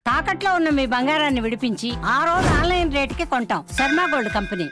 తాకట్లో ఉన్న మీ బంగారాన్ని విడిపించి ఆ రోజు ఆన్లైన్ రేటుకి కొంటాం. Sharma gold company.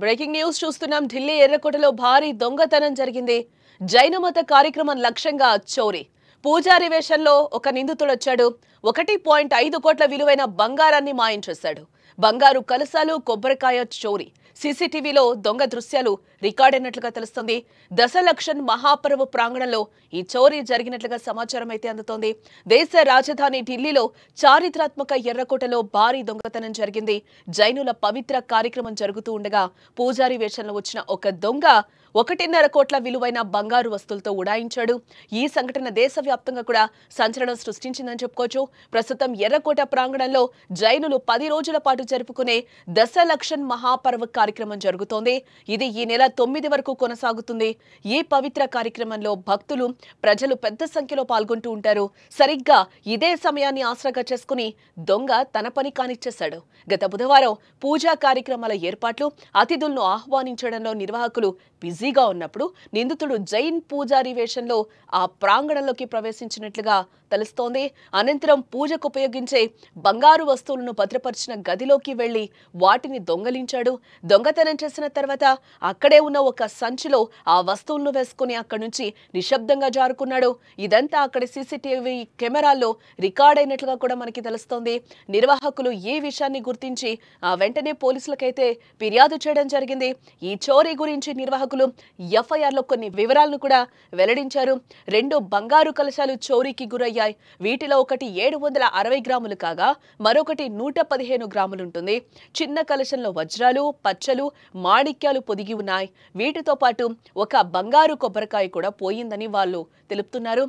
Breaking news చూస్తున్నాం. ఢిల్లీ ఎర్రకోటలో భారీ దొంగతనం జరిగింది. జైన మత కార్యక్రమం లక్ష్యంగా చోరీ. పూజారి వేషంలో ఒక నిందితుడు వచ్చాడు. 1.5 కోట్ల విలువైన బంగారాన్ని మాయం చేశాడు. బంగారు కలసాలు, కొబ్బరికాయ చోరీ. సీసీటీవీలో దొంగ దృశ్యాలు రికార్డ్ అయినట్లుగా తెలుస్తుంది. దశలక్షన్ మహాపర్వ ప్రాంగణంలో ఈ చోరీ జరిగినట్లుగా సమాచారం అయితే అందుతోంది. దేశ రాజధాని ఢిల్లీలో చారిత్రాత్మక ఎర్రకోటలో భారీ దొంగతనం జరిగింది. జైనుల పవిత్ర కార్యక్రమం జరుగుతూ ఉండగా పూజారి వేషంలో వచ్చిన ఒక దొంగ 1.5 కోట్ల విలువైన బంగారు వస్తువులతో ఉడాయించాడు. ఈ సంఘటన దేశవ్యాప్తంగా కూడా సంచలనం సృష్టించిందని చెప్పుకోవచ్చు. ప్రస్తుతం ఎర్రకోట ప్రాంగణంలో జైనులు 10 రోజుల పాటు జరుపుకునే దశలక్షన్ మహాపర్వ కార్యక్రమం జరుగుతోంది. ఇది ఈ నెల 9 వరకు కొనసాగుతుంది. ఈ పవిత్ర కార్యక్రమంలో భక్తులు, ప్రజలు పెద్ద సంఖ్యలో పాల్గొంటూ ఉంటారు. సరిగ్గా ఇదే సమయాన్ని ఆసరాగా చేసుకుని దొంగ తన పని కానిచ్చేశాడు. గత బుధవారం పూజా కార్యక్రమాల ఏర్పాట్లు, అతిథులను ఆహ్వానించడంలో నిర్వాహకులు బిజీగా ఉన్నప్పుడు నిందితుడు జైన్ పూజారి వేషంలో ఆ ప్రాంగణంలోకి ప్రవేశించినట్లుగా తెలుస్తోంది. అనంతరం పూజకు ఉపయోగించే బంగారు వస్తువులను భద్రపరిచిన గదిలోకి వెళ్లి వాటిని దొంగలించాడు. దొంగతనం చేసిన తర్వాత అక్కడే ఉన్న ఒక సంచిలో ఆ వస్తువులను వేసుకుని అక్కడి నుంచి నిశ్శబ్దంగా జారుకున్నాడు. ఇదంతా అక్కడి సీసీటీవీ కెమెరాల్లో రికార్డ్ అయినట్లుగా కూడా మనకి తెలుస్తోంది. నిర్వాహకులు ఈ విషయాన్ని గుర్తించి వెంటనే పోలీసులకైతే ఫిర్యాదు చేయడం జరిగింది. ఈ చోరీ గురించి నిర్వాహకులు ఎఫ్ఐఆర్లో కొన్ని వివరాలను కూడా వెల్లడించారు. 2 బంగారు కలశాలు చోరీకి గురయ్యాయి. వీటిలో ఒకటి 760 గ్రాములు కాగా మరొకటి 115 గ్రాములుంటుంది. చిన్న కలశంలో వజ్రాలు, పచ్చలు, మాణిక్యాలు పొదిగి ఉన్నాయి. వీటితో పాటు ఒక బంగారు కొబ్బరికాయ కూడా పోయిందని వాళ్ళు తెలుపుతున్నారు.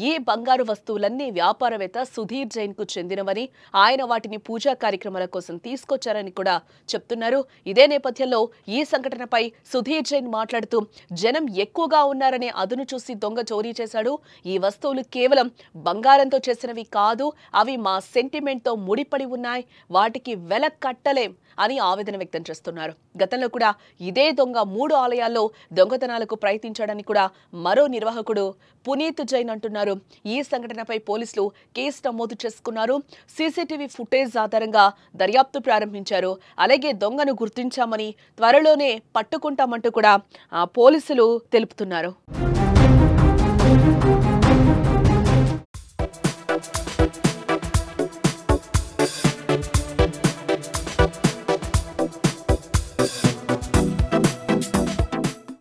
ఈ బంగారు వస్తువులన్నీ వ్యాపారవేత్త సుధీర్ జైన్ కు చెందినవని, ఆయన వాటిని పూజా కార్యక్రమాల కోసం తీసుకొచ్చారని కూడా చెప్తున్నారు. ఇదే నేపథ్యంలో ఈ సంఘటనపై సుధీర్ జైన్ మాట్లాడుతూ, జనం ఎక్కువగా ఉన్నారనే అదును చూసి దొంగ చోరీ చేశాడు. ఈ వస్తువులు కేవలం బంగారంతో చేసినవి కాదు, అవి మా సెంటిమెంట్ తో ముడిపడి ఉన్నాయి, వాటికి వెల కట్టలేం అని ఆవేదన వ్యక్తం చేస్తున్నారు. గతంలో కూడా ఇదే దొంగ 3 ఆలయాల్లో దొంగతనాలకు ప్రయత్నించాడని కూడా మరో నిర్వాహకుడు పునీత్ జైన్ అంటున్నారు. ఈ సంఘటనపై పోలీసులు కేసు నమోదు చేసుకున్నారు. సీసీటీవీ ఫుటేజ్ ఆధారంగా దర్యాప్తు ప్రారంభించారు. అలాగే దొంగను గుర్తించామని, త్వరలోనే పట్టుకుంటామంటూ కూడా పోలీసులు తెలుపుతున్నారు.